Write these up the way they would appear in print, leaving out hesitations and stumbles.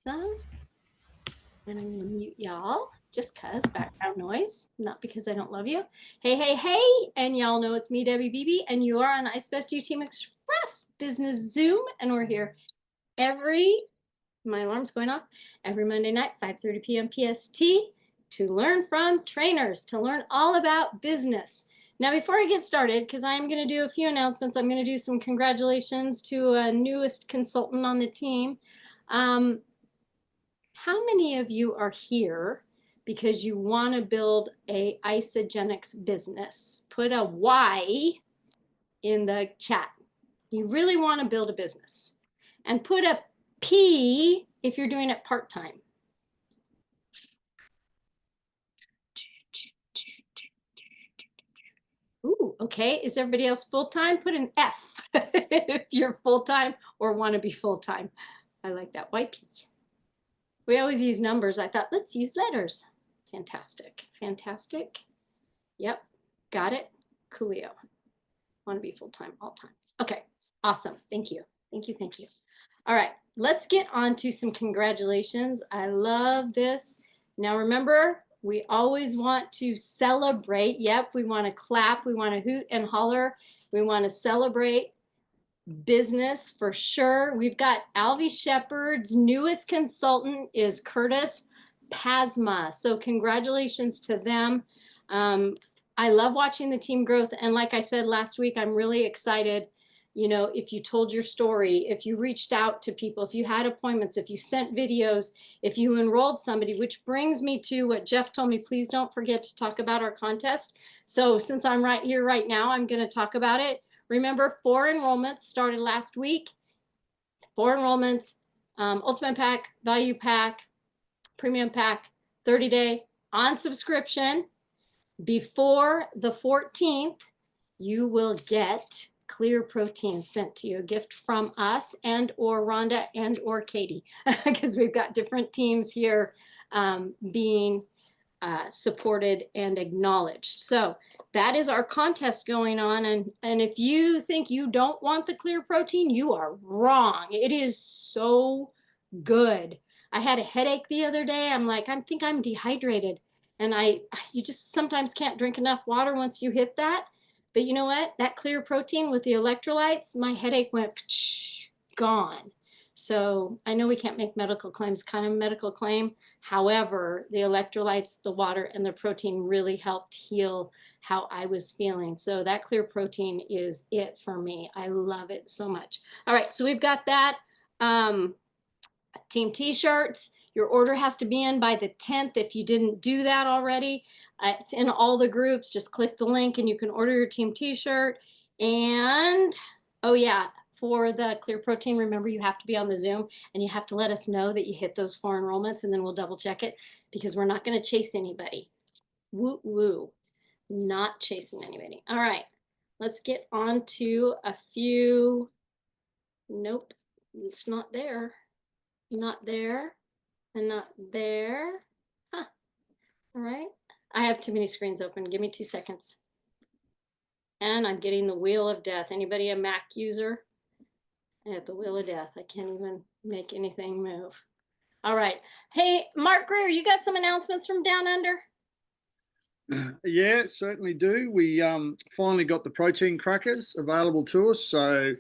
Awesome. And I'm gonna mute y'all just cause background noise, not because I don't love you. Hey, hey, hey, and y'all know it's me, Debbie Beebe, and you are on iCebest Team Express Business Zoom, and we're here my alarm's going off, every Monday night, 5:30 p.m. PST, to learn from trainers, to learn all about business. Now, before I get started, because I'm going to do a few announcements, I'm going to do some congratulations to a newest consultant on the team. How many of you are here because you want to build a Isagenix business? Put a Y in the chat. You really want to build a business. And put a P if you're doing it part-time. Ooh, okay. Is everybody else full-time? Put an F if you're full-time or want to be full-time. I like that. YP. We always use numbers. I thought, let's use letters. Fantastic. Fantastic. Yep. Got it. Coolio. Want to be full-time all time. Okay. Awesome. Thank you. Thank you. Thank you. All right. Let's get on to some congratulations. I love this. Now remember, we always want to celebrate. Yep. We want to clap. We want to hoot and holler. We want to celebrate business for sure. We've got Alvy Shepard's newest consultant is Curtis Pasma. So congratulations to them. I love watching the team growth. And like I said last week, I'm really excited. You know, if you told your story, if you reached out to people, if you had appointments, if you sent videos, if you enrolled somebody, which brings me to what Jeff told me, please don't forget to talk about our contest. So since I'm right here right now, I'm going to talk about it. Remember, 4 enrollments started last week. 4 enrollments, Ultimate Pack, Value Pack, Premium Pack, 30-day on subscription. Before the 14th, you will get Clear Protein sent to you, a gift from us and or Rhonda and or Katie, because we've got different teams here being supported and acknowledged. So that is our contest going on. And if you think you don't want the Clear Protein, you are wrong. It is so good. I had a headache the other day. I'm like, I think I'm dehydrated. And you just sometimes can't drink enough water once you hit that. But you know what? That Clear Protein with the electrolytes, my headache went gone. So I know we can't make medical claims, kind of medical claim. However, the electrolytes, the water, and the protein really helped heal how I was feeling. So that Clear Protein is it for me. I love it so much. All right, so we've got that. Team t-shirts. Your order has to be in by the 10th if you didn't do that already. It's in all the groups. Just click the link and you can order your team t-shirt. And oh yeah, for the Clear Protein, remember you have to be on the Zoom and you have to let us know that you hit those 4 enrollments, and then we'll double check it, because we're not going to chase anybody. Woo woo. Not chasing anybody. All right, let's get on to a few. Nope, it's not there. Not there, and not there. Huh. All right. I have too many screens open. Give me 2 seconds. And I'm getting the wheel of death. Anybody a Mac user? I have the wheel of death. I can't even make anything move. All right. Hey, Mark Greer, you got some announcements from Down Under? Yeah, certainly do. We finally got the protein crackers available to us, so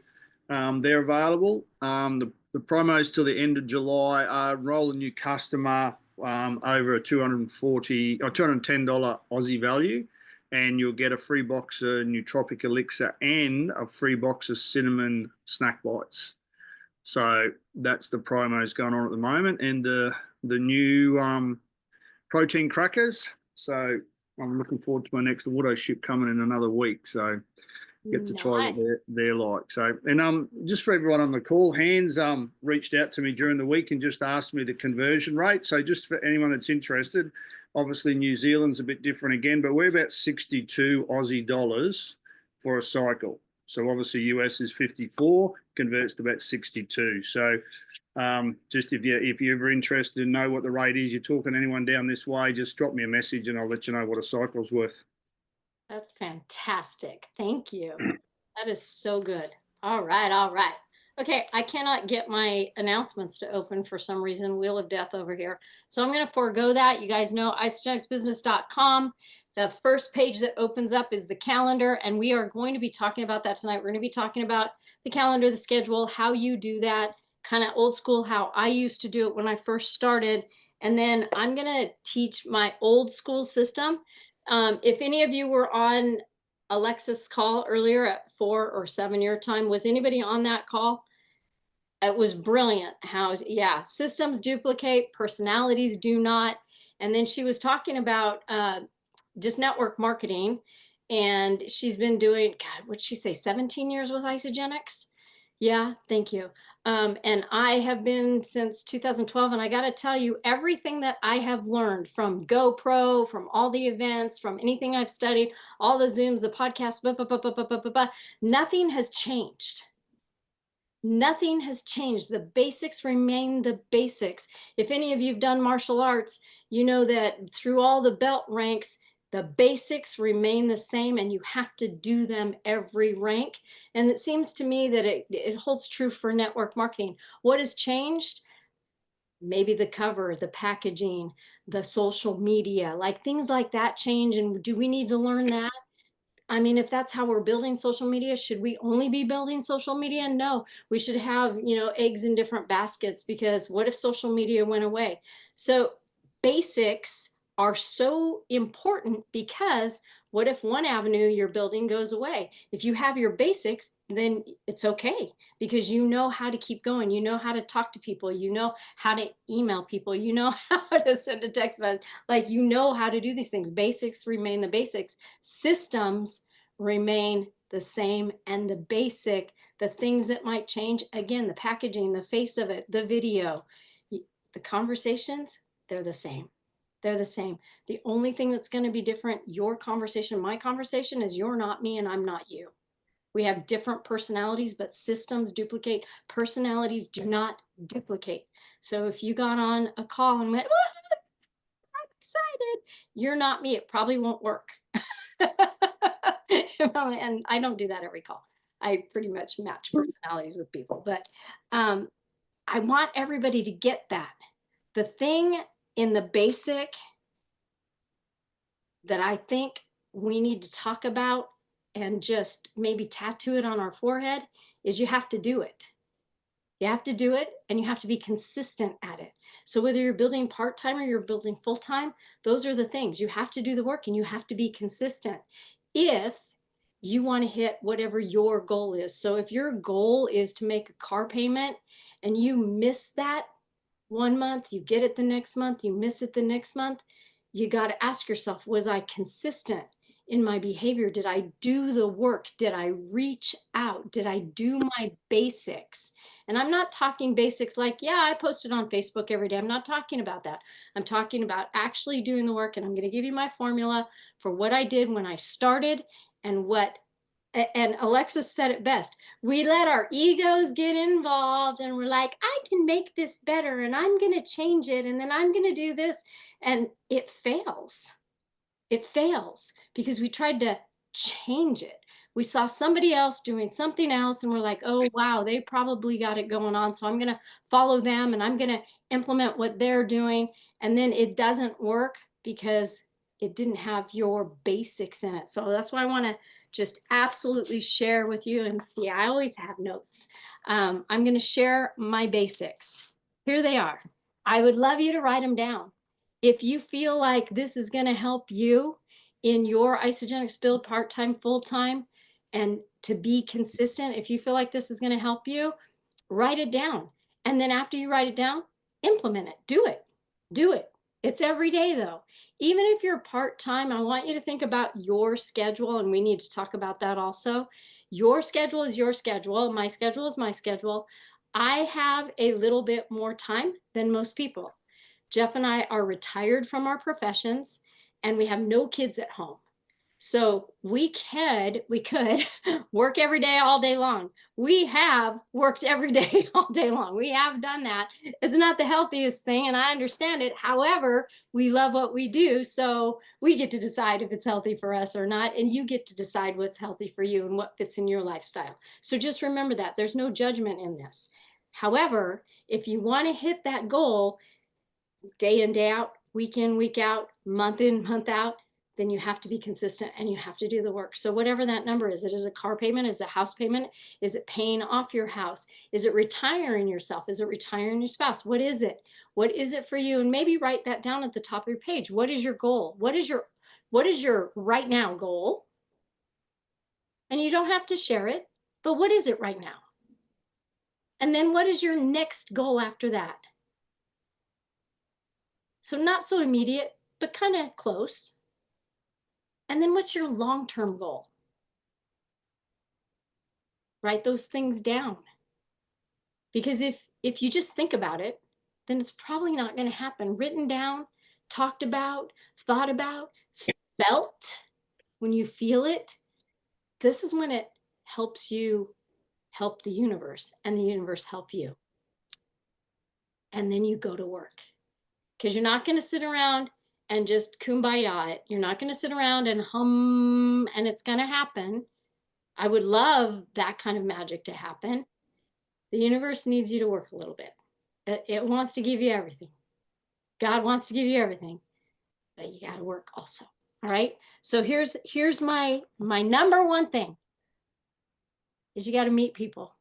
they're available. The promos till the end of July are enroll a new customer over a $240 or $210 Aussie value, and you'll get a free box of Nootropic Elixir and a free box of cinnamon snack bites. So that's the promos going on at the moment, and the new protein crackers. So I'm looking forward to my next auto ship coming in another week. So get to try what they're like. So, and just for everyone on the call, Hans reached out to me during the week and just asked me the conversion rate. So just for anyone that's interested, obviously New Zealand's a bit different again, but we're about 62 Aussie dollars for a cycle. So obviously US is 54, converts to about 62. So just if you're ever interested and know what the rate is, you're talking to anyone down this way, just drop me a message and I'll let you know what a cycle's worth. That's fantastic. Thank you. That is so good. All right. All right. Okay, I cannot get my announcements to open for some reason. Wheel of Death over here. So I'm going to forego that. You guys know isagenixbusiness.com. The first page that opens up is the calendar, and we are going to be talking about that tonight. We're going to be talking about the calendar, the schedule, how you do that, kind of old school, how I used to do it when I first started. And then I'm going to teach my old school system. If any of you were on Alexa's call earlier at 4 or 7 your time, was anybody on that call? It was brilliant how, yeah, systems duplicate, personalities do not. And then she was talking about just network marketing. And she's been doing, God, what'd she say, 17 years with Isagenix? Yeah, thank you. And I have been since 2012. And I got to tell you, everything that I have learned from GoPro, from all the events, from anything I've studied, all the Zooms, the podcasts, nothing has changed. Nothing has changed. The basics remain the basics. If any of you have done martial arts, you know that through all the belt ranks, the basics remain the same and you have to do them every rank. And it seems to me that it holds true for network marketing. What has changed? Maybe the cover, the packaging, the social media, like things like that change. And do we need to learn that? I mean, if that's how we're building social media, should we only be building social media? No, we should have, eggs in different baskets, because what if social media went away? So basics are so important, because what if one avenue you're building goes away? If you have your basics, then it's okay, because you know how to keep going. You know how to talk to people. You know how to email people. You know how to send a text message. Like, you know how to do these things. Basics remain the basics. Systems remain the same, and the basic, the things that might change, again, the packaging, the face of it, the video, the conversations, they're the same. They're the same. The only thing that's going to be different, your conversation, my conversation, is you're not me and I'm not you. We have different personalities, but systems duplicate. Personalities do not duplicate. So if you got on a call and went, "Oh, I'm excited," you're not me. It probably won't work. And I don't do that every call. I pretty much match personalities with people, but I want everybody to get that. The thing in the basic that I think we need to talk about and just maybe tattoo it on our forehead is you have to do it. You have to do it, and you have to be consistent at it. So whether you're building part-time or you're building full-time, those are the things. You have to do the work and you have to be consistent if you want to hit whatever your goal is. So if your goal is to make a car payment and you miss that one month, you get it the next month, you miss it the next month, you got to ask yourself, was I consistent in my behavior? Did I do the work? Did I reach out? Did I do my basics? And I'm not talking basics like, yeah, I posted on Facebook every day. I'm not talking about that. I'm talking about actually doing the work. And I'm going to give you my formula for what I did when I started, and and Alexis said it best. We let our egos get involved and we're like, I can make this better and I'm going to change it and then I'm going to do this. And it fails. It fails because we tried to change it. We saw somebody else doing something else and we're like, oh, wow, they probably got it going on. So I'm going to follow them and I'm going to implement what they're doing. And then it doesn't work because it didn't have your basics in it. So that's why I want to just absolutely share with you. And see, I always have notes. I'm going to share my basics. Here they are. I would love you to write them down. If you feel like this is going to help you in your Isagenix build part-time, full-time, and to be consistent, if you feel like this is going to help you, write it down. And then after you write it down, implement it. Do it. Do it. It's every day though. Even if you're part-time, I want you to think about your schedule, and we need to talk about that also. Your schedule is your schedule. My schedule is my schedule. I have a little bit more time than most people. Jeff and I are retired from our professions and we have no kids at home. So we could work every day, all day long. We have worked every day, all day long. We have done that. It's not the healthiest thing, and I understand it. However, we love what we do. So we get to decide if it's healthy for us or not. And you get to decide what's healthy for you and what fits in your lifestyle. So just remember that there's no judgment in this. However, if you want to hit that goal day in, day out, week in, week out, month in, month out, then you have to be consistent and you have to do the work. So whatever that number is, it is a car payment, is it a house payment? Is it paying off your house? Is it retiring yourself? Is it retiring your spouse? What is it? What is it for you? And maybe write that down at the top of your page. What is your goal? What is your right now goal? And you don't have to share it, but what is it right now? And then what is your next goal after that? So not so immediate, but kind of close. And then what's your long-term goal? Write those things down. Because if you just think about it, then it's probably not going to happen. Written down, talked about, thought about, felt. When you feel it, this is when it helps you help the universe and the universe help you. And then you go to work. Because you're not going to sit around and just kumbaya it. You're not going to sit around and hum and it's going to happen. I would love that kind of magic to happen. The universe needs you to work a little bit. It wants to give you everything. God wants to give you everything, but you got to work also. All right. So here's my number one thing is you got to meet people.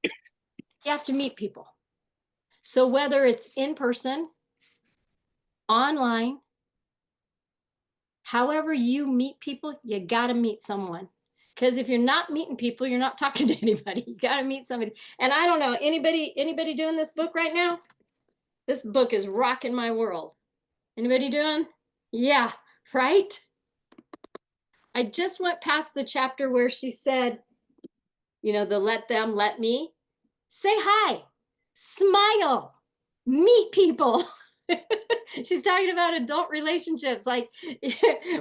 You have to meet people. So whether it's in person, online, however you meet people, you got to meet someone. Because if you're not meeting people, you're not talking to anybody. You got to meet somebody. And I don't know, anybody doing this book right now? This book is rocking my world. Anybody doing? Yeah, right? I just went past the chapter where she said, you know, the let them, let me. Say hi, smile, meet people. She's talking about adult relationships. Like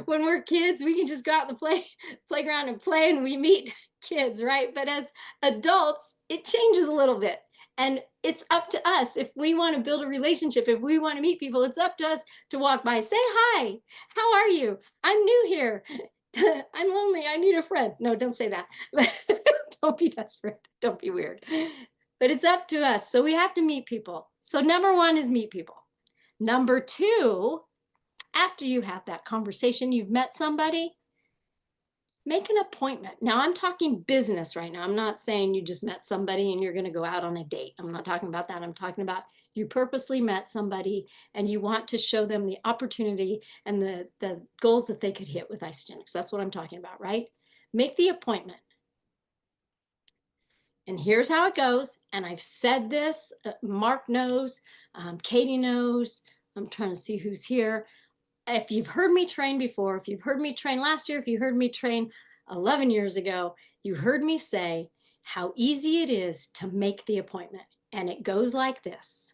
when we're kids, we can just go out in the playground and play and we meet kids, right? But as adults, it changes a little bit. And it's up to us. If we want to build a relationship, if we want to meet people, it's up to us to walk by, say hi, how are you? I'm new here. I'm lonely. I need a friend. No, don't say that. Don't be desperate. Don't be weird. But it's up to us. So we have to meet people. So number one is meet people. Number two, after you have that conversation, you've met somebody, make an appointment. Now I'm talking business right now. I'm not saying you just met somebody and you're going to go out on a date. I'm not talking about that. I'm talking about you purposely met somebody and you want to show them the opportunity and the goals that they could hit with Isagenix. That's what I'm talking about, right? Make the appointment. And here's how it goes. And I've said this, Mark knows, Katie knows. I'm trying to see who's here. If you've heard me train before, if you've heard me train last year, if you heard me train 11 years ago, you heard me say how easy it is to make the appointment. And it goes like this.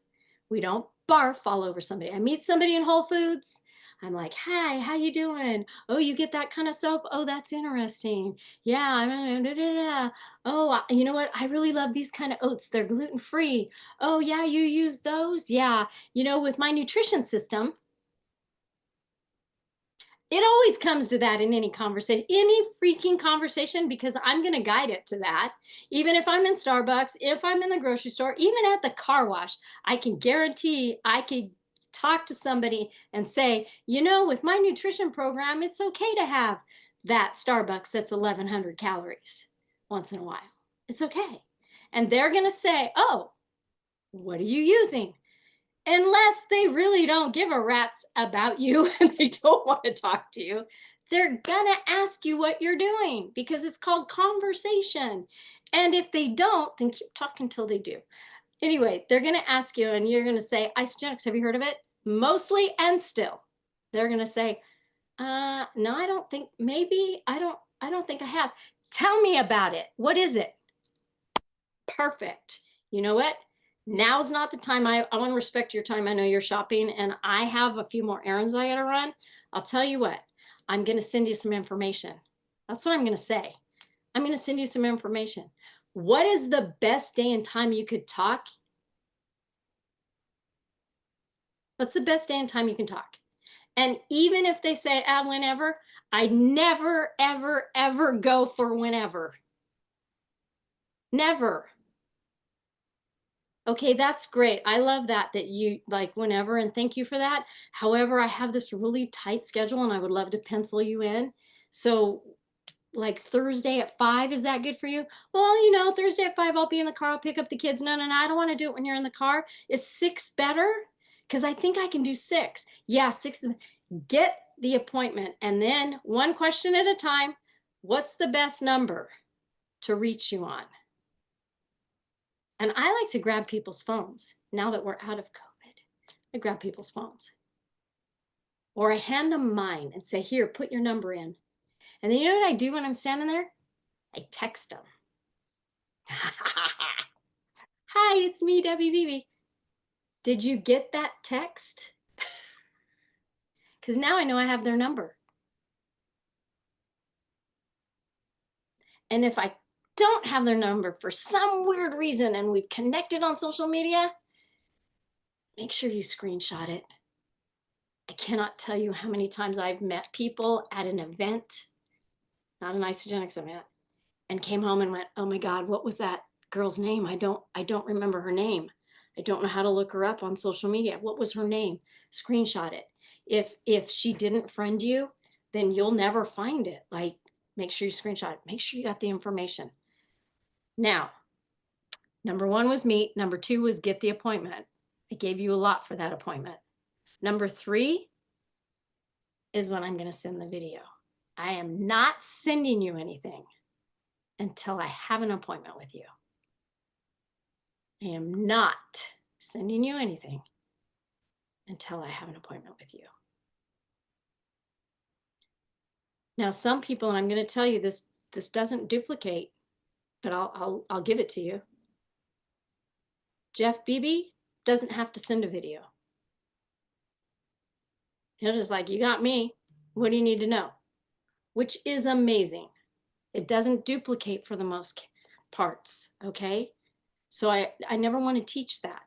We don't barf all over somebody. I meet somebody in Whole Foods. I'm like, hi, how you doing? Oh, you get that kind of soap? Oh, that's interesting. Yeah. Oh, you know what? I really love these kind of oats. They're gluten-free. Oh, yeah, you use those? Yeah. You know, with my nutrition system, it always comes to that in any conversation, any freaking conversation, because I'm going to guide it to that. Even if I'm in Starbucks, if I'm in the grocery store, even at the car wash, I can guarantee I could talk to somebody and say, you know, with my nutrition program, it's okay to have that Starbucks that's 1,100 calories once in a while. It's okay. And they're going to say, oh, what are you using? Unless they really don't give a rat's about you and they don't want to talk to you, they're gonna ask you what you're doing because it's called conversation. And if they don't, then keep talking till they do. Anyway, they're gonna ask you and you're gonna say, Isagenix, have you heard of it? Mostly and still. They're gonna say, no, I don't think, maybe, I don't think I have. Tell me about it. What is it? Perfect. You know what? Now's not the time. I want to respect your time. I know you're shopping and I have a few more errands I got to run. I'll tell you what, I'm going to send you some information. That's what I'm going to say. I'm going to send you some information. What is the best day and time you could talk? What's the best day and time you can talk? And even if they say, whenever, I never, ever, ever go for whenever. Never. Okay, that's great. I love that you like whenever, and thank you for that. However, I have this really tight schedule and I would love to pencil you in. So like Thursday at 5, is that good for you? Well, Thursday at 5, I'll be in the car, I'll pick up the kids. No, I don't want to do it when you're in the car. Is 6 better? Because I think I can do 6. Yeah, 6. Get the appointment, and then one question at a time. What's the best number to reach you on? And I like to grab people's phones now that we're out of COVID. I grab people's phones. Or I hand them mine and say, here, put your number in. And then you know what I do when I'm standing there? I text them. Hi, it's me, WBB. Did you get that text? Because now I know I have their number. And if I don't have their number for some weird reason and we've connected on social media, make sure you screenshot it. I cannot tell you how many times I've met people at an event, not an Isagenix event, and came home and went, oh my God, what was that girl's name? I don't remember her name. I don't know how to look her up on social media. What was her name? Screenshot it. If she didn't friend you, then you'll never find it. Like, make sure you screenshot it. Make sure you got the information. Now, number 1 was meet. Number 2 was get the appointment. I gave you a lot for that appointment. Number 3 is when I'm going to send the video. I am not sending you anything until I have an appointment with you. I am not sending you anything until I have an appointment with you. Now, some people, and I'm going to tell you this doesn't duplicate, but I'll give it to you. Jeff Beebe doesn't have to send a video. He'll just like, you got me. What do you need to know? Which is amazing. It doesn't duplicate for the most parts, okay? So I never want to teach that.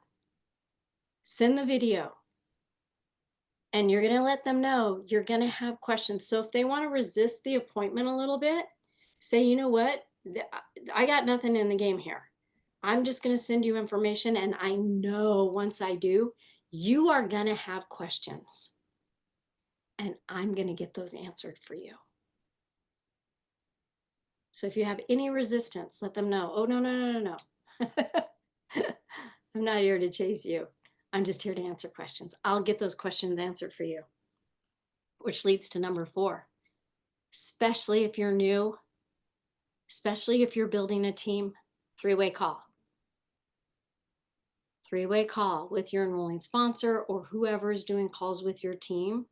Send the video. And you're going to let them know you're going to have questions. So if they want to resist the appointment a little bit, say, you know what? I got nothing in the game here. I'm just going to send you information. And I know once I do, you are going to have questions. And I'm going to get those answered for you. So if you have any resistance, let them know, oh, no. I'm not here to chase you. I'm just here to answer questions. I'll get those questions answered for you. Which leads to number 4, especially if you're new, especially if you're building a team, 3-way call. 3-way call with your enrolling sponsor or whoever is doing calls with your team,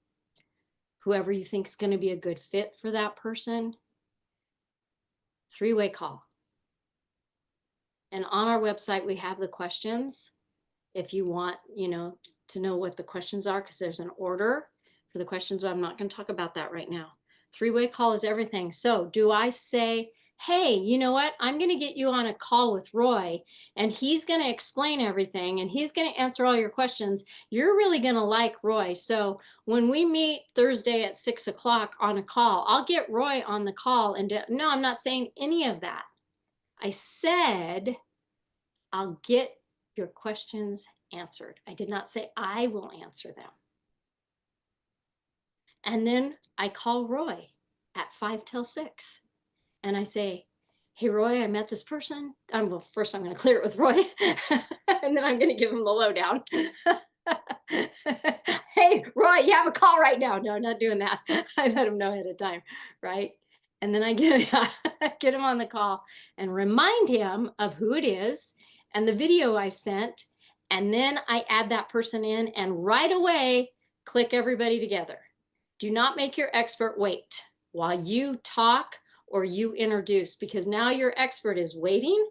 whoever you think is going to be a good fit for that person. 3-way call. And on our website, we have the questions. If you want, to know what the questions are, because there's an order for the questions, but I'm not going to talk about that right now. 3-way call is everything. So do I say, hey, you know what? I'm going to get you on a call with Roy, and he's going to explain everything, and he's going to answer all your questions. You're really going to like Roy. So when we meet Thursday at 6 o'clock on a call, I'll get Roy on the call. And no, I'm not saying any of that. I said, I'll get your questions answered. I did not say I will answer them. And then I call Roy at 5 till 6. And I say, hey, Roy, I met this person. Well, first I'm going to clear it with Roy. And then I'm going to give him the lowdown. Hey, Roy, you have a call right now. No, not doing that. I let him know ahead of time, right? And then I get him on the call and remind him of who it is and the video I sent. And then I add that person in and right away, click everybody together. Do not make your expert wait while you talk or you introduce, because now your expert is waiting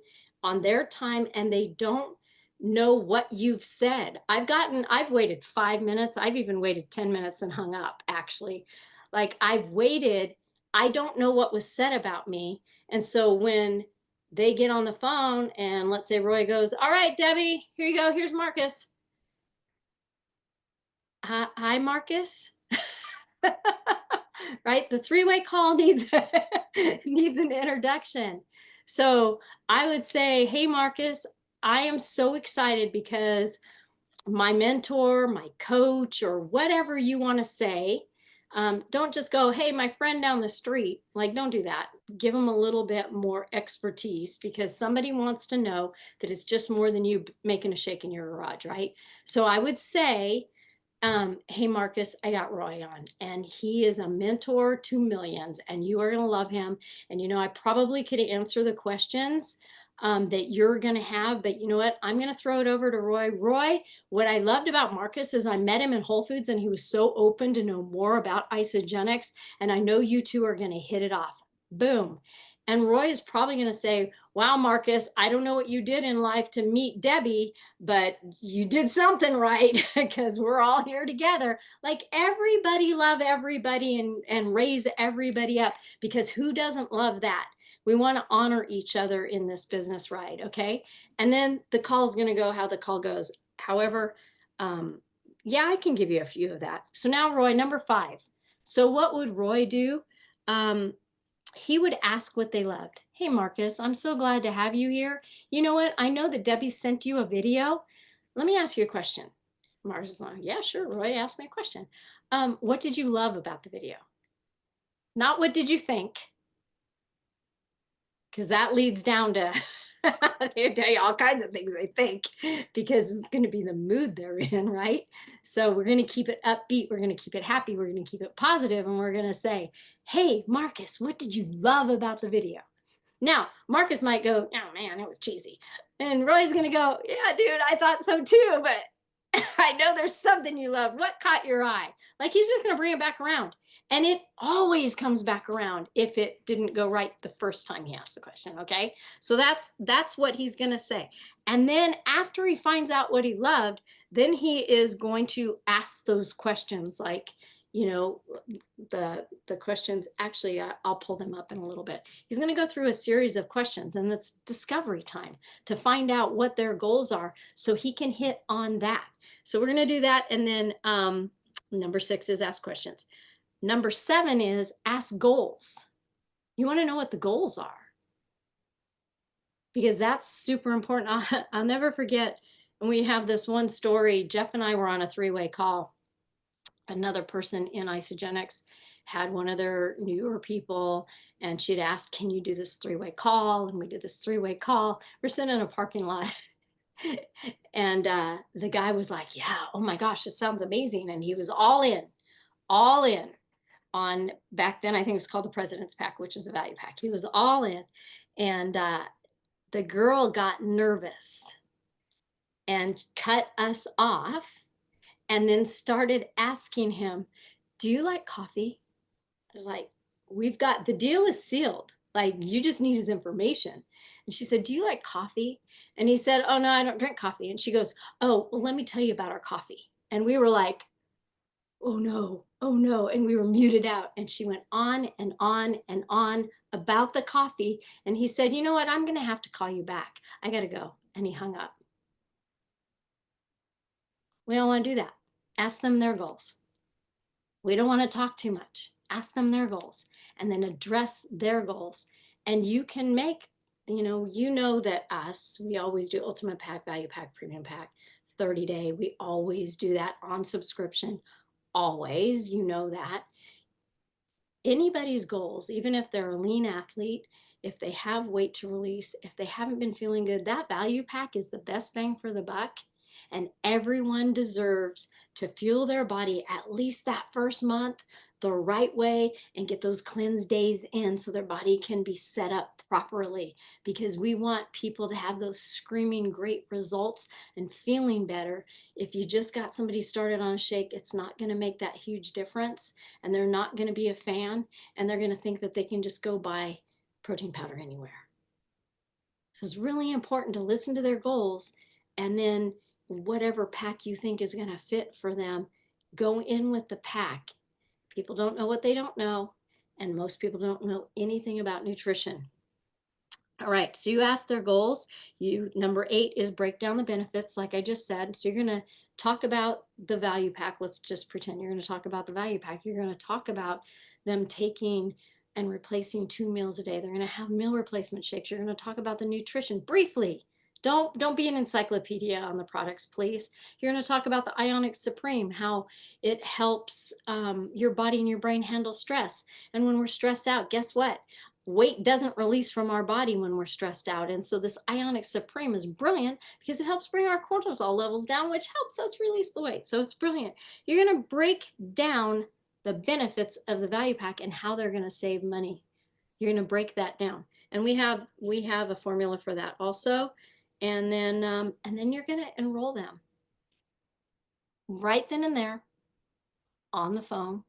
on their time and they don't know what you've said. I've waited 5 minutes. I've even waited 10 minutes and hung up, actually. Like I've waited, I don't know what was said about me. And so when they get on the phone and let's say Roy goes, "All right, Debbie, here you go. Here's Marcus." Hi, Marcus. Right? The three-way call needs needs an introduction. So I would say, "Hey, Marcus, I am so excited because my mentor, my coach, or whatever you want to say." Don't just go, "Hey, my friend down the street." Like, don't do that. Give them a little bit more expertise because somebody wants to know that it's just more than you making a shake in your garage, right? So I would say, "Hey, Marcus, I got Roy on, and he is a mentor to millions, and you are going to love him. And, I probably could answer the questions that you're going to have, but you know what? I'm going to throw it over to Roy. Roy, what I loved about Marcus is I met him in Whole Foods, and he was so open to know more about Isogenics. And I know you two are going to hit it off." Boom. And Roy is probably going to say, "Wow, Marcus, I don't know what you did in life to meet Debbie, but you did something right because we're all here together." Like everybody love everybody and raise everybody up, because who doesn't love that? We want to honor each other in this business ride, okay? And then the call's going to go how the call goes. However, um, yeah, I can give you a few of that. So now, Roy, number 5. So what would Roy do? Um, he would ask what they loved. "Hey, Marcus, I'm so glad to have you here. You know what? I know that Debbie sent you a video. Let me ask you a question." Marcus is like, "Yeah, sure, Roy, ask me a question." What did you love about the video? Not what did you think, because that leads down to they'll tell you all kinds of things they think, because it's going to be the mood they're in, right? So we're going to keep it upbeat, we're going to keep it happy, we're going to keep it positive, and we're going to say, "Hey, Marcus, what did you love about the video?" Now, Marcus might go, "Oh man, it was cheesy." And Roy's going to go, "Yeah, dude, I thought so too, but I know there's something you love. What caught your eye?" Like he's just going to bring it back around. And it always comes back around if it didn't go right the first time he asked the question, okay? So that's what he's going to say. And then after he finds out what he loved, then he is going to ask those questions like, you know, the questions actually, I'll pull them up in a little bit. He's going to go through a series of questions, and it's discovery time to find out what their goals are so he can hit on that. So we're going to do that. And then number 6 is ask questions. Number 7 is ask goals. You want to know what the goals are, because that's super important. I'll never forget. And we have this one story. Jeff and I were on a 3-way call. Another person in Isogenics had one of their newer people, and she'd asked, "Can you do this 3-way call?" And we did this 3-way call. We're sitting in a parking lot. And the guy was like, "Yeah, oh my gosh, this sounds amazing." And he was all in on, back then, I think it was called the President's Pack, which is a value pack. He was all in. And the girl got nervous and cut us off and then started asking him, "Do you like coffee?" I was like, "We've got, the deal is sealed. Like, you just need his information." And she said, "Do you like coffee?" And he said, "Oh, no, I don't drink coffee." And she goes, "Oh, well, let me tell you about our coffee." And we were like, "Oh no, oh no." And we were muted out. And she went on and on and on about the coffee. And he said, "You know what? I'm going to have to call you back. I got to go." And he hung up. We don't want to do that. Ask them their goals. We don't want to talk too much. Ask them their goals and then address their goals. And you can make, that we always do Ultimate Pack, Value Pack, Premium Pack, 30-day. We always do that on subscription. Always, that. Anybody's goals, even if they're a lean athlete, if they have weight to release, if they haven't been feeling good, that value pack is the best bang for the buck. And everyone deserves to fuel their body at least that first month the right way and get those cleanse days in so their body can be set up properly, because we want people to have those screaming great results and feeling better. If you just got somebody started on a shake, it's not going to make that huge difference, and they're not going to be a fan, and they're going to think that they can just go buy protein powder anywhere. So it's really important to listen to their goals, and then whatever pack you think is going to fit for them, go in with the pack. People don't know what they don't know, and most people don't know anything about nutrition. All right, so you ask their goals. Number 8 is break down the benefits, like I just said. So you're gonna talk about the value pack. Let's just pretend you're gonna talk about the value pack. You're gonna talk about them taking and replacing 2 meals a day. They're gonna have meal replacement shakes. You're gonna talk about the nutrition briefly. Don't be an encyclopedia on the products, please. You're gonna talk about the Ionic Supreme, how it helps your body and your brain handle stress. And when we're stressed out, guess what? Weight doesn't release from our body when we're stressed out. And so this Ionic Supreme is brilliant because it helps bring our cortisol levels down, which helps us release the weight. So it's brilliant. You're going to break down the benefits of the value pack and how they're going to save money. You're going to break that down. And we have a formula for that also. And then you're going to enroll them right then and there on the phone,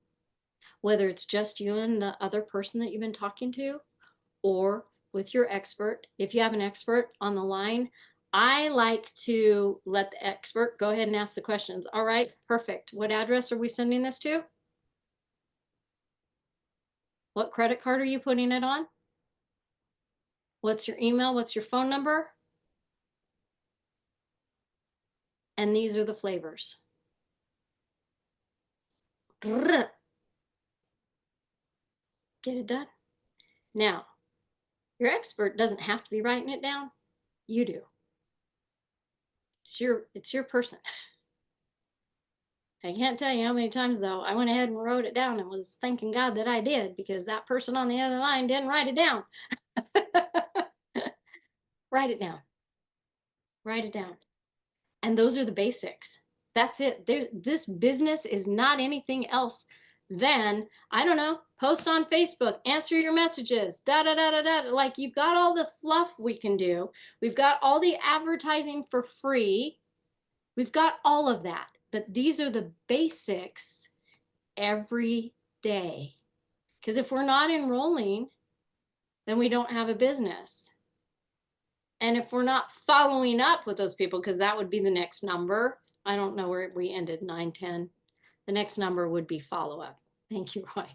whether it's just you and the other person that you've been talking to, or with your expert. If you have an expert on the line, I like to let the expert go ahead and ask the questions. All right, perfect. What address are we sending this to? What credit card are you putting it on? What's your email? What's your phone number? And these are the flavors. Get it done. Now, your expert doesn't have to be writing it down. You do. It's your person. I can't tell you how many times, though, I went ahead and wrote it down and was thanking God that I did, because that person on the other line didn't write it down. Write it down. Write it down. And those are the basics. That's it. This business is not anything else than, I don't know, post on Facebook, answer your messages, da da da da da. Like, you've got all the fluff we can do. We've got all the advertising for free. We've got all of that. But these are the basics every day. Because if we're not enrolling, then we don't have a business. And if we're not following up with those people, because that would be the next number. I don't know where we ended, 9, 10. The next number would be follow up. Thank you, Roy.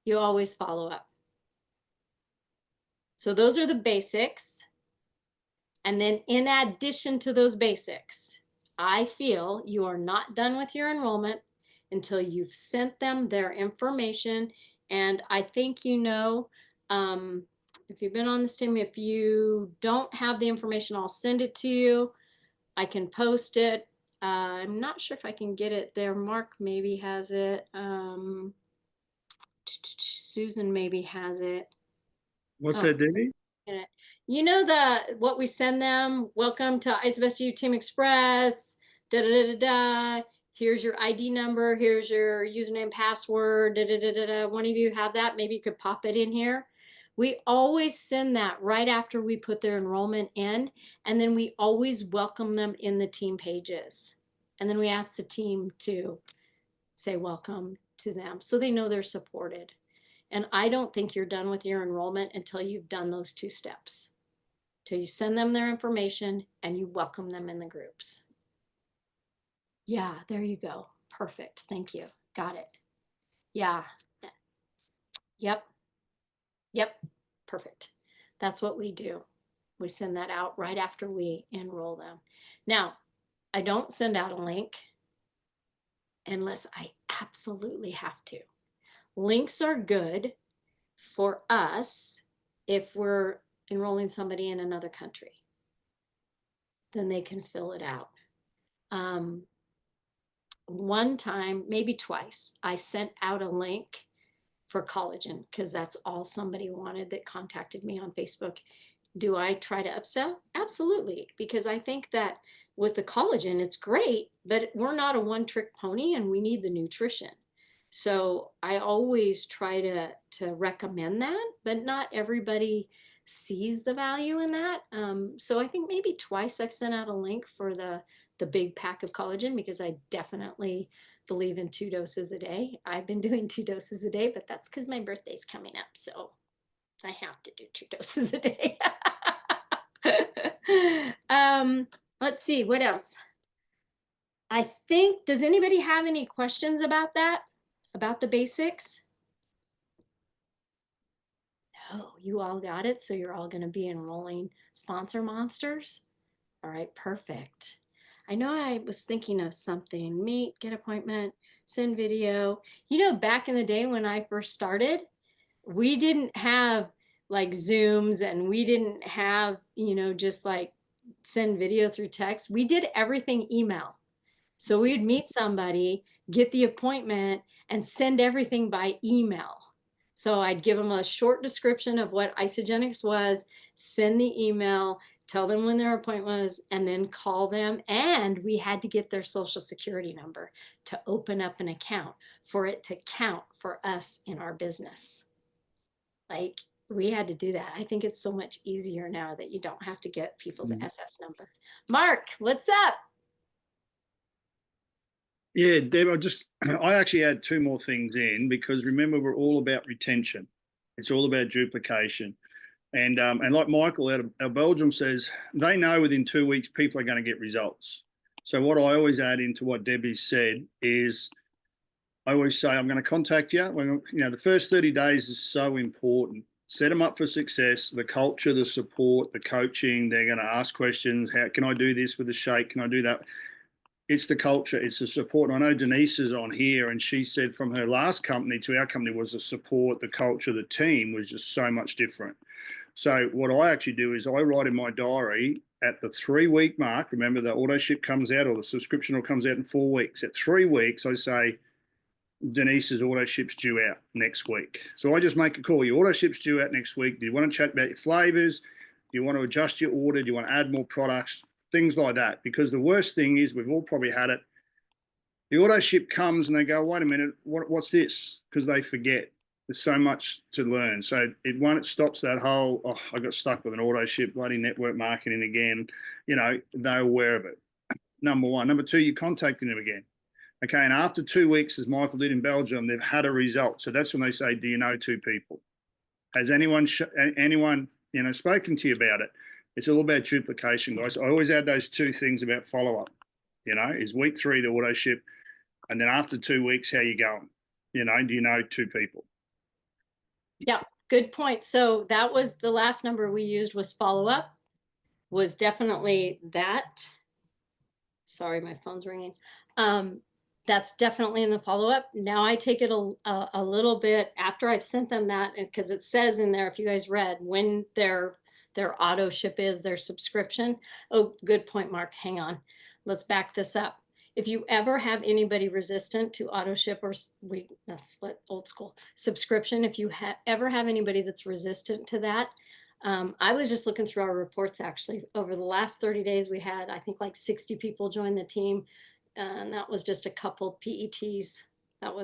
You always follow up. So those are the basics. And then in addition to those basics, I feel you are not done with your enrollment until you've sent them their information. And I think, if you've been on this team, if you don't have the information, I'll send it to you. I can post it. I'm not sure if I can get it there. Mark maybe has it. Susan maybe has it. What's that, Debbie? You know what we send them? Welcome to ISFSU Team Express. Da da da da da. Here's your ID number. Here's your username, password. Da da da da da. One of you have that? Maybe you could pop it in here. We always send that right after we put their enrollment in, and then we always welcome them in the team pages. And then we ask the team to say welcome to them so they know they're supported. And I don't think you're done with your enrollment until you've done those 2 steps. Till you send them their information and you welcome them in the groups. Yeah, there you go. Perfect. Thank you. Got it. Yeah. Yep. Yep. Perfect. That's what we do. We send that out right after we enroll them. Now, I don't send out a link unless I absolutely have to. Links are good for us if we're enrolling somebody in another country. Then they can fill it out. One time, maybe twice, I sent out a link for collagen because that's all somebody wanted that contacted me on Facebook. Do I try to upsell? Absolutely, because I think that with the collagen, it's great, but we're not a one-trick pony and we need the nutrition. So I always try to recommend that, but not everybody sees the value in that. So I think maybe twice I've sent out a link for the big pack of collagen, because I definitely believe in 2 doses a day. I've been doing 2 doses a day, but that's because my birthday's coming up. So I have to do 2 doses a day. Let's see, what else? I think, does anybody have any questions about that? about the basics? No, you all got it. So you're all going to be enrolling sponsor monsters. All right, perfect. I know I was thinking of something. Meet, get appointment, send video. You know, back in the day when I first started, we didn't have like Zooms and we didn't have, you know, just like send video through text. We did everything email. So we'd meet somebody, get the appointment, and send everything by email. So I'd give them a short description of what Isagenix was, send the email, tell them when their appointment was, and then call them. And we had to get their social security number to open up an account for it to count for us in our business. Like, we had to do that. I think it's so much easier now that you don't have to get people's SS number. Mark, what's up? Yeah, Deb, I actually add two more things in because remember, we're all about retention. It's all about duplication. And like Michael out of Belgium says, they know within 2 weeks people are going to get results. So what I always add into what Debbie said is I always say, I'm going to contact you. When, you know, the first 30 days is so important. Set them up for success, the culture, the support, the coaching. They're going to ask questions. How can I do this with the shake? Can I do that? It's the culture, it's the support. I know Denise is on here, and she said from her last company to our company was the support, the culture, the team was just so much different. So what I actually do is I write in my diary at the 3 week mark. Remember, the auto ship comes out or the subscription will comes out in 4 weeks. At 3 weeks, I say Denise's auto ship's due out next week. So I just make a call. Your auto ship's due out next week. Do you want to chat about your flavors? Do you want to adjust your order? Do you want to add more products? Things like that. Because the worst thing is, we've all probably had it. The auto ship comes and they go, wait a minute, what's this? Because they forget. There's so much to learn. So it stops that whole, oh, I got stuck with an auto ship, bloody network marketing again. You know, they're aware of it. Number one. Number two, you're contacting them again. Okay, and after 2 weeks, as Michael did in Belgium, they've had a result. So that's when they say, do you know two people? Has anyone spoken to you about it? It's all about duplication, guys. I always add those two things about follow-up. You know, is week 3 the auto ship, and then after 2 weeks, how you going? You know, do you know two people? Yeah, good point. So that was the last number we used was follow-up, was definitely that. Sorry, my phone's ringing. That's definitely in the follow-up. Now I take it a little bit after I've sent them that, and because it says in there, if you guys read, when their auto ship is, their subscription. Oh, good point, Mark. Hang on. Let's back this up. If you ever have anybody resistant to auto ship or that's what old school subscription, if you ever have anybody that's resistant to that, I was just looking through our reports actually. Over the last 30 days, we had, I think, like 60 people join the team, and that was just a couple PETs. That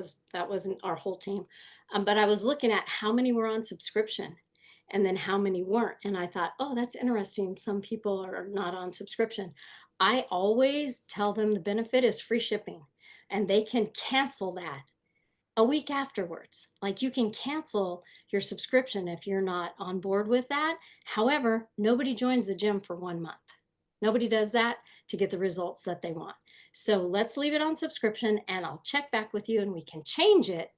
wasn't our whole team. But I was looking at how many were on subscription and then how many weren't. And I thought, oh, that's interesting. Some people are not on subscription. I always tell them the benefit is free shipping, and they can cancel that a week afterwards. Like, you can cancel your subscription if you're not on board with that. However, nobody joins the gym for 1 month. Nobody does that to get the results that they want. So let's leave it on subscription, and I'll check back with you and we can change it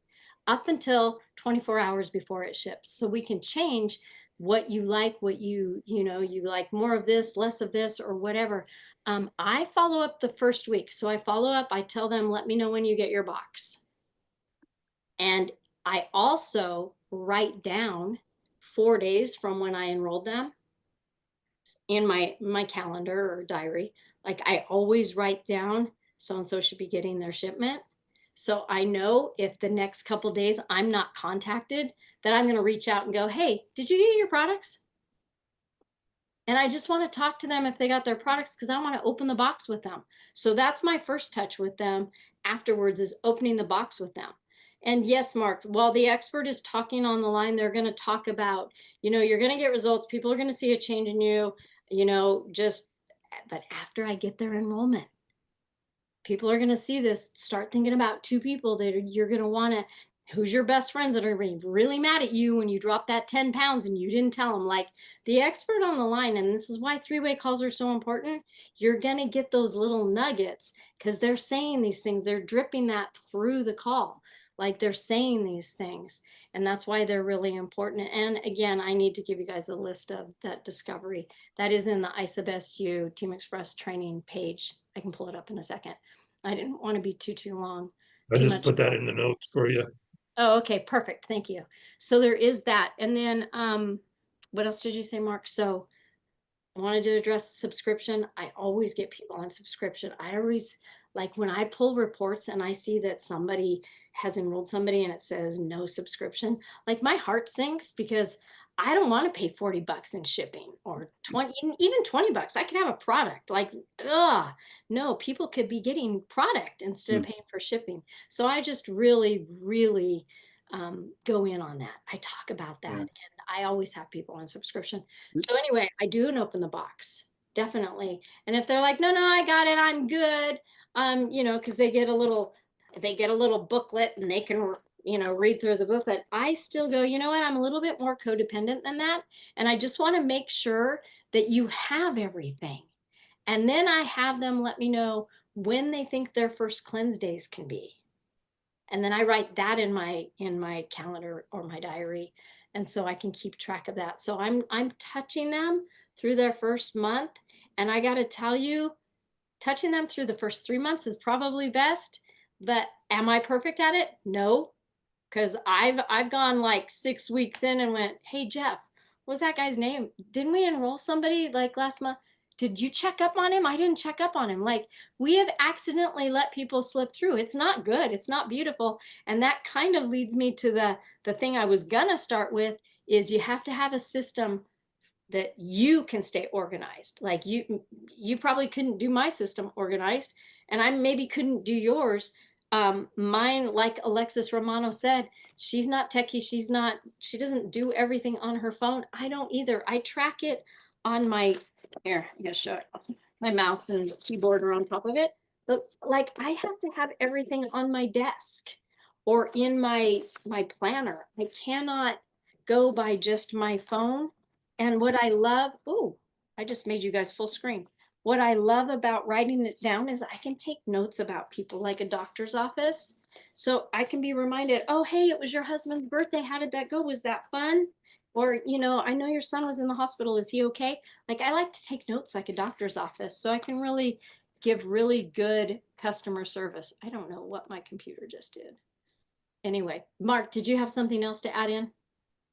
up until 24 hours before it ships. So we can change what you like, what you like more of this, less of this, or whatever. I follow up the first week. So I follow up, I tell them, let me know when you get your box. And I also write down 4 days from when I enrolled them in my calendar or diary. Like, I always write down so-and-so should be getting their shipment. So I know if the next couple days I'm not contacted, that I'm going to reach out and go, hey, did you get your products? And I just want to talk to them if they got their products, because I want to open the box with them. So that's my first touch with them afterwards, is opening the box with them. And yes, Mark, while the expert is talking on the line, they're going to talk about, you're going to get results. People are going to see a change in you, but after I get their enrollment, people are going to see this, start thinking about two people that you're going to want to, who's your best friends that are going to be really mad at you when you drop that 10 pounds and you didn't tell them. Like, the expert on the line, and this is why 3-way calls are so important, you're going to get those little nuggets because they're saying these things, they're dripping that through the call. Like they're saying these things, and that's why they're really important. And again, I need to give you guys a list of that discovery that is in the ISABSU Team Express training page. I can pull it up in a second. I didn't want to be too long. I Too just much. put that in the notes for you. Oh, okay, perfect. Thank you. So there is that. And then what else did you say, Mark? So I wanted to address subscription. I always get people on subscription. I always like when I pull reports and I see that somebody has enrolled somebody and it says no subscription, like my heart sinks because I don't want to pay 40 bucks in shipping or 20, even 20 bucks. I could have a product like, no, people could be getting product instead of paying for shipping. So I just really, really go in on that. I talk about that. And I always have people on subscription. So anyway, I do an open the box, definitely. And if they're like, no, I got it, I'm good. You know, because they get a little booklet and they can, you know, read through the booklet. I still go, you know what, I'm a little bit more codependent than that. And I just want to make sure that you have everything. And then I have them let me know when they think their first cleanse days can be. And then I write that in my calendar or my diary, and so I can keep track of that. So I'm touching them through their first month, and I got to tell you, touching them through the first 3 months is probably best. But am I perfect at it? No, because I've gone like 6 weeks in and went, hey Jeff, what was that guy's name? Didn't we enroll somebody like last month? Did you check up on him? I didn't check up on him. Like we have accidentally let people slip through. It's not good. It's not beautiful. And that kind of leads me to the thing I was gonna start with is you have to have a system that you can stay organized. Like you probably couldn't do my system organized, and I maybe couldn't do yours. Mine, like Alexis Romano said, she's not techie. She doesn't do everything on her phone. I don't either. I track it on my, here, I'm gonna show it. My mouse and keyboard are on top of it. But like I have to have everything on my desk or in my planner. I cannot go by just my phone. And what I love, oh, I just made you guys full screen. What I love about writing it down is I can take notes about people like a doctor's office. So I can be reminded, oh, hey, it was your husband's birthday. How did that go? Was that fun? Or, you know, I know your son was in the hospital. Is he okay? Like I like to take notes like a doctor's office so I can really give really good customer service. I don't know what my computer just did. Anyway, Mark, did you have something else to add in?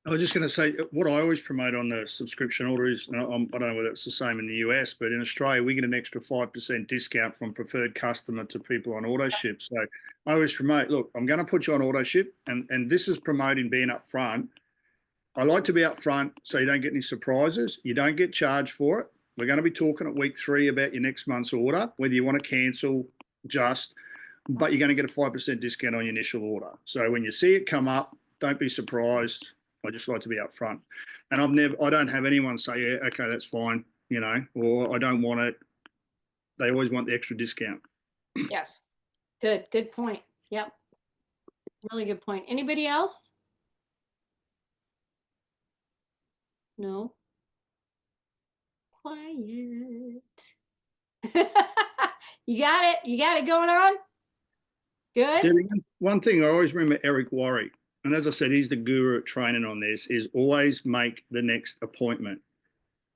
I was just going to say what I always promote on the subscription order is, I don't know whether it's the same in the US, but in Australia, we get an extra 5% discount from preferred customer to people on auto ship. So I always promote, look, I'm going to put you on auto ship, and this is promoting being upfront. I like to be upfront so you don't get any surprises. You don't get charged for it. We're going to be talking at week 3 about your next month's order, whether you want to cancel, but you're going to get a 5% discount on your initial order. So when you see it come up, don't be surprised. I just like to be upfront, and I don't have anyone say, yeah, okay, that's fine, you know, or I don't want it. They always want the extra discount. Yes. Good point. Yep. Really good point. Anybody else? No. Quiet. You got it. You got it going on? Good. Debbie, one thing I always remember Eric Worre, and as I said, he's the guru at training on this, is always make the next appointment.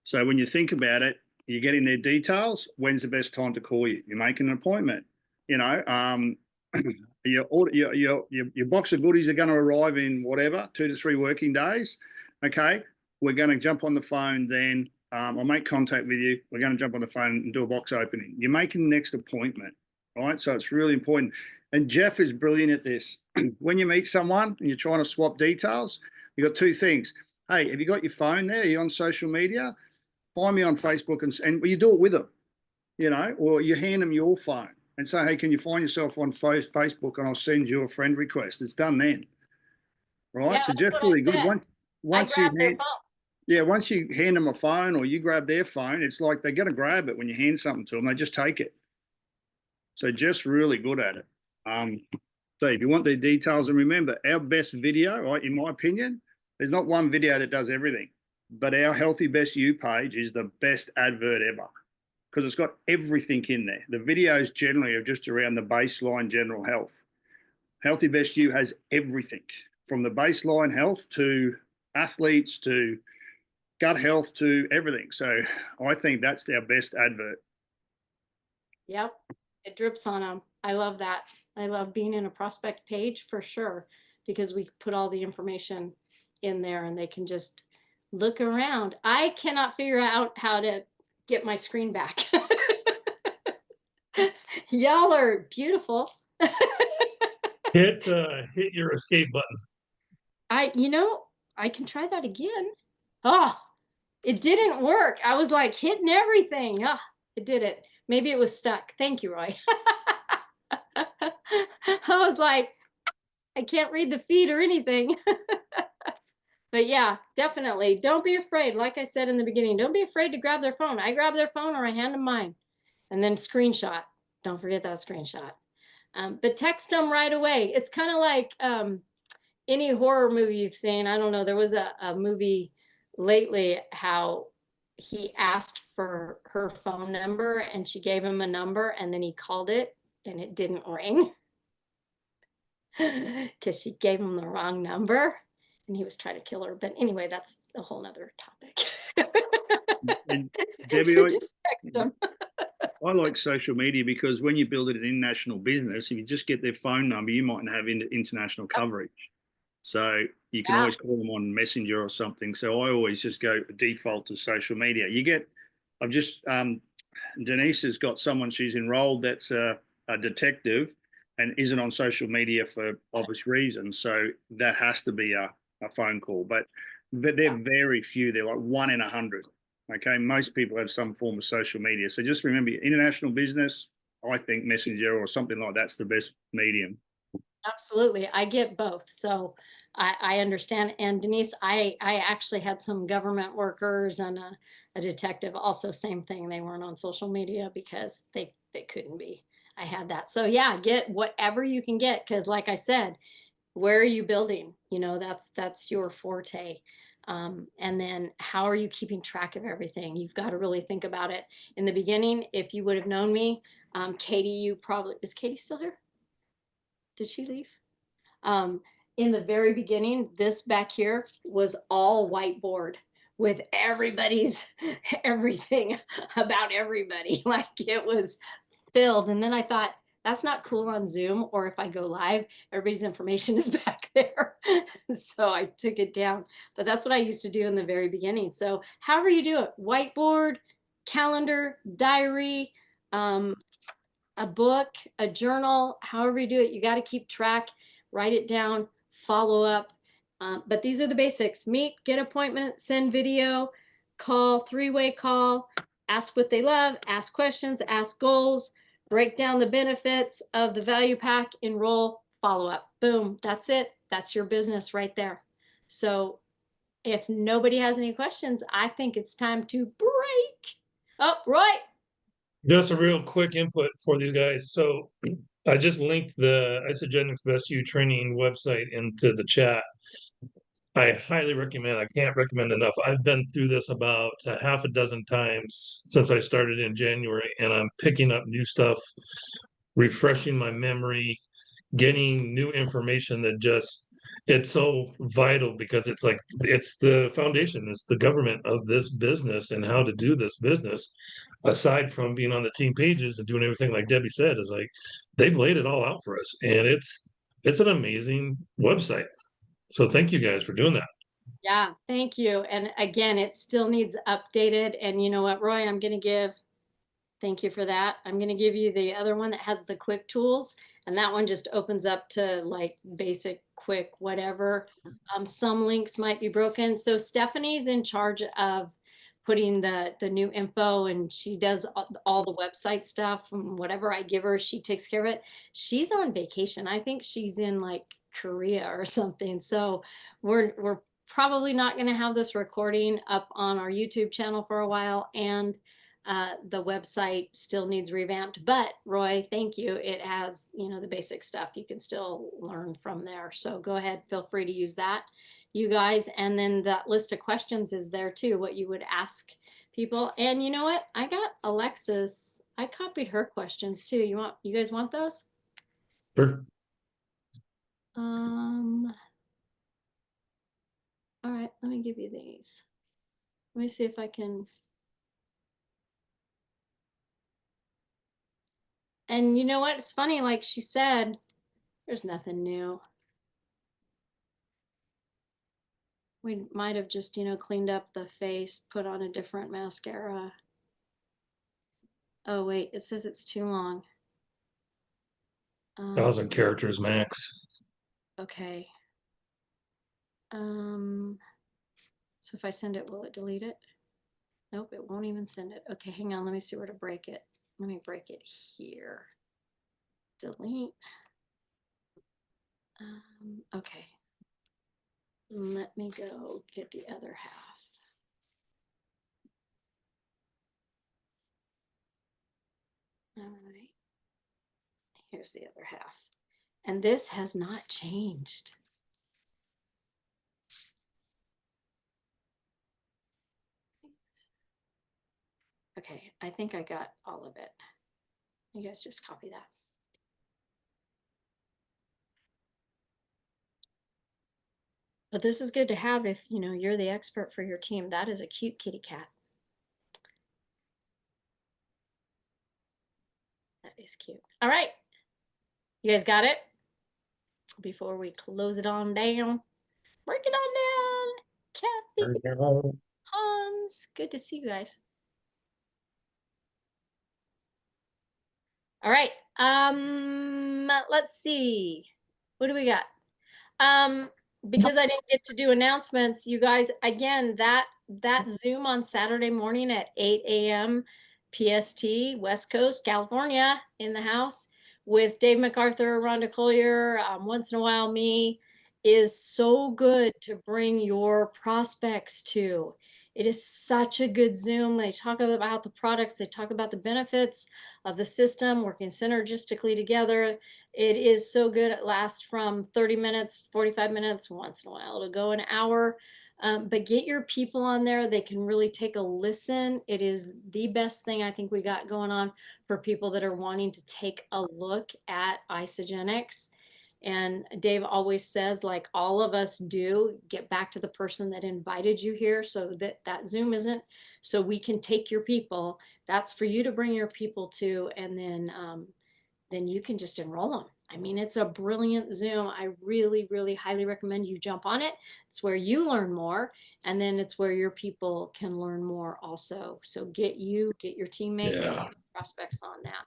So when you think about it, you're getting their details. When's the best time to call you? You're making an appointment. You know, your box of goodies are going to arrive in whatever 2 to 3 working days. Okay, we're going to jump on the phone then. I'll make contact with you. We're going to jump on the phone and do a box opening. You're making the next appointment, right? So it's really important. And Jeff is brilliant at this. When you meet someone and you're trying to swap details, you've got 2 things. Hey, have you got your phone there? Are you on social media? Find me on Facebook and you do it with them, you know, or you hand them your phone and say, hey, can you find yourself on Facebook and I'll send you a friend request. It's done then, right? Yeah, So that's Jeff's what I really good. said. Once I you grabbed their hand, phone. yeah, once you hand them a phone or you grab their phone, it's like they're going to grab it when you hand something to them. They just take it. So Jeff's really good at it. So if you want the details, and remember, our best video, right, in my opinion, there's not one video that does everything, but our Healthy Best You page is the best advert ever because it's got everything in there. The videos generally are just around the baseline general health. Healthy Vest U has everything from the baseline health to athletes to gut health to everything. So I think that's our best advert. Yep, it drips on them. I love that. I love being in a prospect page for sure, because we put all the information in there and they can just look around. I cannot figure out how to get my screen back. Y'all are beautiful. Hit your escape button. I can try that again. Oh, it didn't work. I was like hitting everything. Ah, it did it. Maybe it was stuck. Thank you, Roy. I was like, I can't read the feed or anything. But yeah, definitely. Don't be afraid. Like I said in the beginning, don't be afraid to grab their phone. I grab their phone or I hand them mine and then screenshot. Don't forget that screenshot. But text them right away. It's kind of like any horror movie you've seen. I don't know. There was a movie lately how he asked for her phone number and she gave him a number and then he called it and it didn't ring because she gave him the wrong number and he was trying to kill her. But anyway, that's a whole nother topic. And Debbie, Just text them. I like social media because when you build it an international business, if you just get their phone number, you might have international coverage. So you can always call them on Messenger or something. So I always just go default to social media. Denise has got someone she's enrolled that's a detective and isn't on social media for obvious reasons. So that has to be a phone call. But they're very few. They're like 1 in 100. Okay, most people have some form of social media. So just remember, international business, I think Messenger or something like that's the best medium. Absolutely. I get both. So I understand. And Denise, I actually had some government workers and a detective also same thing. They weren't on social media because they couldn't be. I had that. So yeah, get whatever you can get. Cause like I said, where are you building? You know, that's your forte. And then how are you keeping track of everything? You've got to really think about it. In the beginning, if you would have known me, Katie, is Katie still here? Did she leave? In the very beginning, this back here was all whiteboard with everybody's everything about everybody. Like it was filled. And then I thought, that's not cool on Zoom, or if I go live, everybody's information is back there. So I took it down. But that's what I used to do in the very beginning. So however you do it, whiteboard, calendar, diary, a book, a journal, however you do it, you got to keep track, write it down, follow up. But these are the basics: meet, get appointment, send video, call, three-way call, ask what they love, ask questions, ask goals, break down the benefits of the value pack, enroll, follow up. Boom, that's it. That's your business right there. So if nobody has any questions, I think it's time to break. Oh, Roy. Just a real quick input for these guys. So I just linked the Isagenix Best U training website into the chat. I highly recommend. I can't recommend enough. I've been through this about a half a dozen times since I started in January, and I'm picking up new stuff, refreshing my memory, getting new information that just it's so vital because it's like it's the foundation, it's the government of this business and how to do this business. Aside from being on the team pages and doing everything like Debbie said, is like they've laid it all out for us, and it's an amazing website. So thank you guys for doing that. Yeah, thank you. And again, it still needs updated. And you know what, Roy, thank you for that. I'm going to give you the other one that has the quick tools. And that one just opens up to like basic, quick, whatever. Some links might be broken. So Stephanie's in charge of putting the new info, and she does all the website stuff, and whatever I give her, she takes care of it. She's on vacation. I think she's in like Korea or something. So we're probably not going to have this recording up on our YouTube channel for a while, and the website still needs revamped. But Roy, thank you. It has, the basic stuff. You can still learn from there. So go ahead, feel free to use that, you guys. And then that list of questions is there too, what you would ask people. And you know what? I got Alexis. I copied her questions too. You guys want those? Sure. All right, let me give you these. Let me see if I can. And you know what? It's funny, like she said, there's nothing new. We might have just, cleaned up the face, put on a different mascara. Oh, wait, it says it's too long. 1,000 characters max. Okay. So if I send it, will it delete it? Nope, it won't even send it. Okay, hang on, let me see where to break it. Let me break it here. Delete. Okay. Let me go get the other half. All right. Here's the other half. And this has not changed. Okay, I think I got all of it. You guys just copy that. But this is good to have if, you're the expert for your team. That is a cute kitty cat. That is cute. All right. You guys got it? Before we close it on down, break it on down. Kathy, Hans, good to see you guys. All right. Let's see. What do we got? Because I didn't get to do announcements, you guys, again, that Zoom on Saturday morning at 8 a.m. PST, West Coast, California, in the house with Dave MacArthur, Rhonda Collier, once in a while me, is so good to bring your prospects to. It is such a good Zoom. They talk about the products, they talk about the benefits of the system working synergistically together. It is so good. It lasts from 30 minutes, 45 minutes, once in a while it'll go an hour. But get your people on there. They can really take a listen. It is the best thing I think we got going on for people that are wanting to take a look at Isagenix. And Dave always says, like all of us do, get back to the person that invited you here so that Zoom isn't so we can take your people. That's for you to bring your people to, and then you can just enroll them. I mean, it's a brilliant Zoom. I really, really highly recommend you jump on it. It's where you learn more, and then it's where your people can learn more also. So get your teammates, Yeah. prospects on that,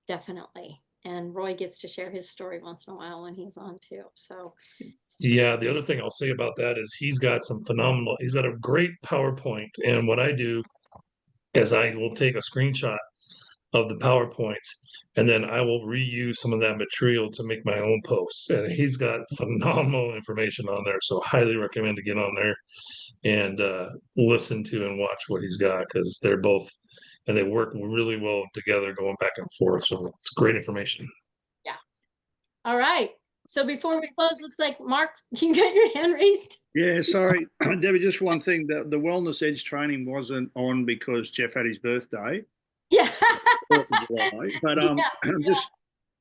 definitely. And Roy gets to share his story once in a while when he's on too. So Yeah, the other thing I'll say about that is he's got a great PowerPoint. And what I do is I will take a screenshot of the PowerPoints and then I will reuse some of that material to make my own posts. And he's got phenomenal information on there. So highly recommend to get on there and listen to and watch what he's got, because they work really well together going back and forth. So it's great information. yeah. All right. So before we close, looks like Mark, you got your hand raised. Yeah, sorry, Debbie, just one thing. The Wellness Edge training wasn't on because Jeff had his birthday. Yeah. 4th of July. But Yeah,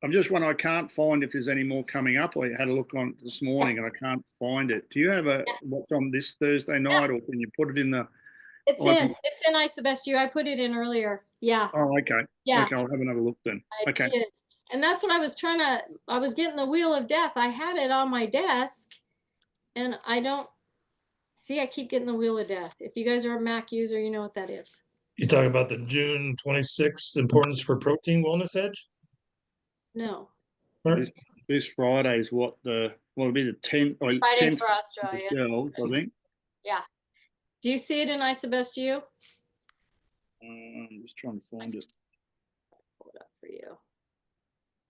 I'm just wondering, I can't find if there's any more coming up. I had a look on this morning and I can't find it. Do you have what's on this Thursday night, or can you put it in the? It's in ISOBESTU. I put it in earlier. Yeah. Oh, okay. Yeah. Okay, I'll have another look then. I Okay. did. And that's what I was I was getting the wheel of death. I had it on my desk and I don't see, I keep getting the wheel of death. If you guys are a Mac user, you know what that is. You talk about the June 26th importance for protein wellness edge? No. This Friday is what it'll be the 10th or Friday 10th for Australia. themselves, I think. Yeah. Do you see it in ISOBESTU? I'm just trying to find it. Pull it up for you.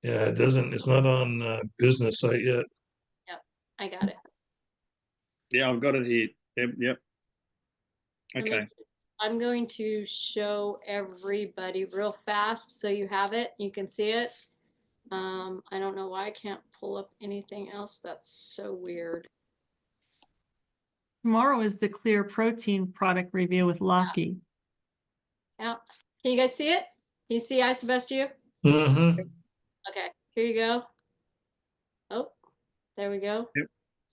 Yeah, it's not on business site yet. Yep, I got it. Yeah, I've got it here. Yep. Okay. I'm going to show everybody real fast so you have it. You can see it. I don't know why I can't pull up anything else. That's so weird. Tomorrow is the Clear Protein product review with Lockie. Yeah. Can you guys see it? Can you see ISOBESTU? Mm-hmm. Okay, here you go. Oh, There we go. Yep.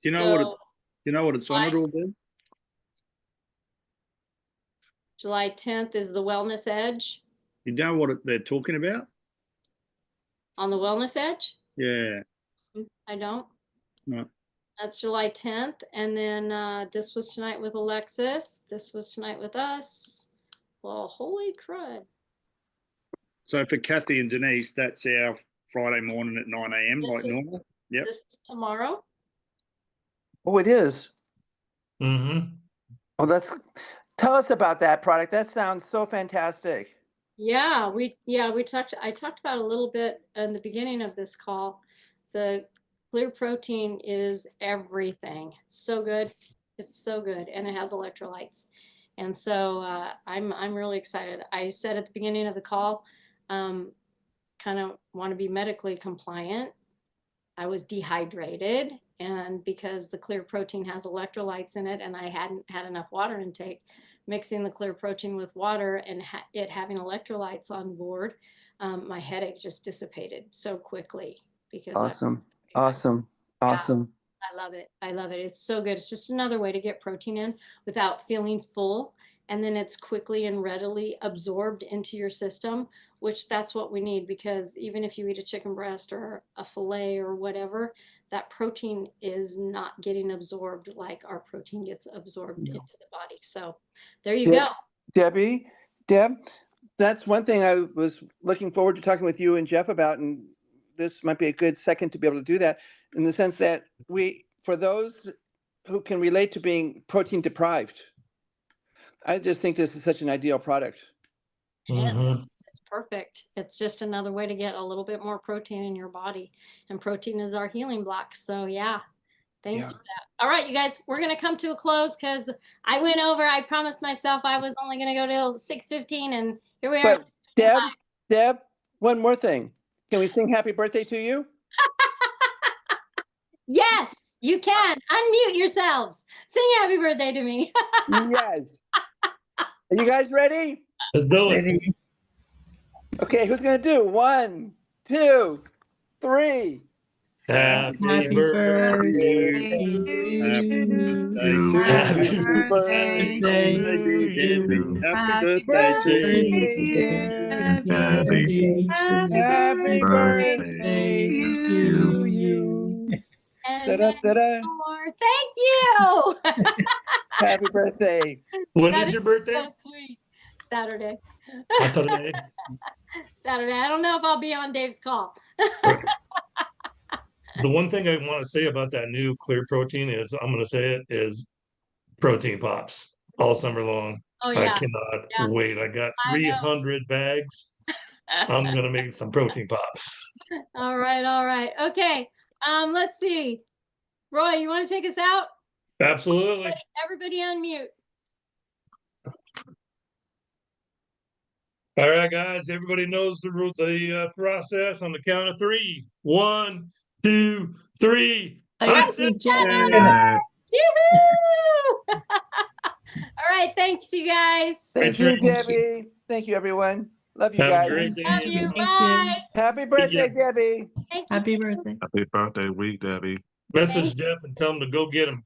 Do you know what it- So, You know what it's on it all, Deb? July 10th is the Wellness Edge. You know what they're talking about? On the Wellness Edge? Yeah. I don't. No. That's July 10th. And then this was tonight with Alexis. This was tonight with us. Well, holy crud. So for Kathy and Denise, that's our Friday morning at 9 a.m. This like is- normal. Yep. This is tomorrow. Oh, it is. Mm-hmm. Oh, tell us about that product. That sounds so fantastic. Yeah, I talked about a little bit in the beginning of this call. The clear protein is everything. It's so good. It's so good, and it has electrolytes. And so I'm really excited. I said at the beginning of the call, kind of want to be medically compliant. I was dehydrated, and because the clear protein has electrolytes in it, and I hadn't had enough water intake, mixing the clear protein with water and it having electrolytes on board, my headache just dissipated so quickly because Awesome. I Awesome. Awesome. love it. I love it. It's so good. It's just another way to get protein in without feeling full. And then it's quickly and readily absorbed into your system, which that's what we need, because even if you eat a chicken breast or a filet or whatever, that protein is not getting absorbed like our protein gets absorbed into the body. So there you go. Deb, that's one thing I was looking forward to talking with you and Jeff about, and this might be a good second to be able to do that, in the sense that for those who can relate to being protein deprived, I just think this is such an ideal product. Mm-hmm. It's perfect. It's just another way to get a little bit more protein in your body, and protein is our healing block. So yeah, thanks for that. All right, you guys, we're going to come to a close because I went over. I promised myself I was only going to go till 6:15, and here we are. But Deb, one more thing. Can we sing happy birthday to you? Yes, you can. Unmute yourselves. Sing happy birthday to me. Yes. Are you guys ready? Let's do it. Okay, who's going to do? 1, 2, 3. Happy Happy birthday. birthday Happy to birthday you. to you. Happy Happy birthday to you. Happy birthday to you. And Da-da-da-da. more. Thank you. Happy birthday. When That is is your birthday? So sweet. Saturday. Saturday. Saturday. I don't know if I'll be on Dave's call. The one thing I want to say about that new clear protein is, I'm going to say it, is protein pops all summer long. Oh I yeah. cannot Yeah. wait. I got I know. 300 bags. I'm going to make some protein pops. All right. All right. Okay. Let's see. Roy, you want to take us out? Absolutely. Everybody unmute. All right, guys. Everybody knows the process. On the count of 3. 1, 2, 3. I see Jeff. Yoo-hoo! All right. Thanks, you guys. Thank you, Debbie. Thank you, everyone. Love you Have a guys. great day. Love you. Thank you. Bye. Happy birthday, Yeah. Debbie. Thank you. Happy birthday. Happy birthday week, Debbie. Message Jeff and tell him to go get him.